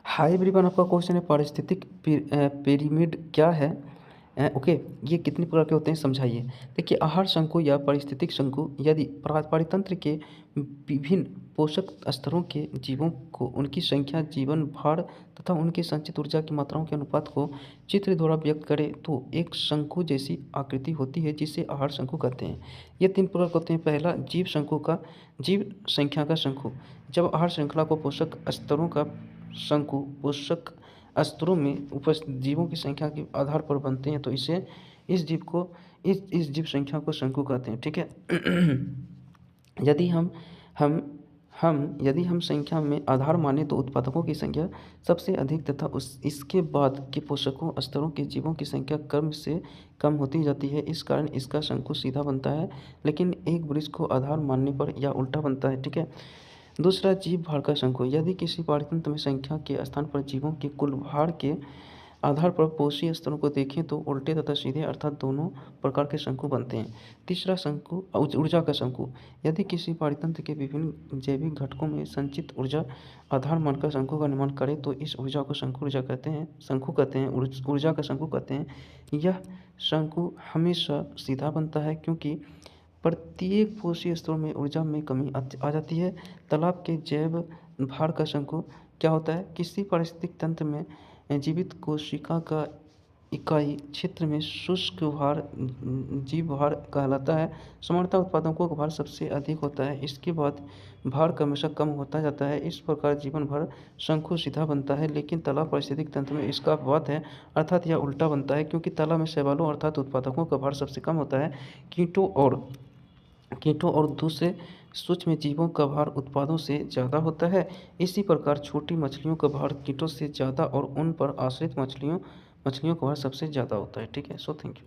Hi everyone, आपका question है पारिस्थितिक पिरामिड क्या है। ओके, ये कितने प्रकार के होते हैं समझाइए। देखिए, आहार शंकु या पारिस्थितिक शंकु यदि पारितंत्र के विभिन्न पोषक स्तरों के जीवों को उनकी संख्या, जीवन भार तथा उनके संचित ऊर्जा की मात्राओं के अनुपात को चित्र द्वारा व्यक्त करे तो एक शंकु जैसी आकृति होती है, जिसे आहार शंकु कहते हैं। ये तीन प्रकार के होते हैं। पहला, जीव शंकु का जीव संख्या का शंकु। जब आहार श्रृंखला को पोषक स्तरों का शंकु पोषक स्तरों में उपस्थित जीवों की संख्या के आधार पर बनते हैं तो इसे इस जीव संख्या को शंकु कहते हैं। ठीक है। यदि हम संख्या में आधार माने तो उत्पादकों की संख्या सबसे अधिक तथा इसके बाद के पोषकों स्तरों के जीवों की संख्या क्रम से कम होती जाती है। इस कारण इसका शंकु सीधा बनता है, लेकिन एक वृक्ष को आधार मानने पर यह उल्टा बनता है। ठीक है। दूसरा, जीव भार का शंकु। यदि किसी पारतंत्र में संख्या के स्थान पर जीवों के कुल भार के आधार पर पोषी स्तरों को देखें तो उल्टे तथा सीधे अर्थात दोनों प्रकार के शंकु बनते हैं। तीसरा शंकु, ऊर्जा का शंकु। यदि किसी पारतंत्र के विभिन्न जैविक घटकों में संचित ऊर्जा आधार मानकर शंकु का निर्माण करे तो इस ऊर्जा को शंकु कहते हैं, ऊर्जा का शंकु कहते हैं। यह शंकु हमेशा सीधा बनता है क्योंकि प्रत्येक पोषी स्तरों में ऊर्जा में कमी आ जाती है। तालाब के जैव भार का शंकु क्या होता है? किसी पारिस्थितिक तंत्र में जीवित कोशिका का इकाई क्षेत्र में शुष्क भार जीव भार कहलाता है। सामान्यतः उत्पादकों का भार सबसे अधिक होता है, इसके बाद भार क्रमशः कम होता जाता है। इस प्रकार जीवन भर शंकु सीधा बनता है, लेकिन तालाब पारिस्थितिक तंत्र में इसका अपवाद है, अर्थात यह उल्टा बनता है क्योंकि तालाब में शैवालों अर्थात उत्पादकों का भार सबसे कम होता है। कीटों और दूसरे सूक्ष्म जीवों का भार उत्पादों से ज़्यादा होता है। इसी प्रकार छोटी मछलियों का भार कीटों से ज़्यादा और उन पर आश्रित मछलियों का भार सबसे ज़्यादा होता है। ठीक है। So thank you.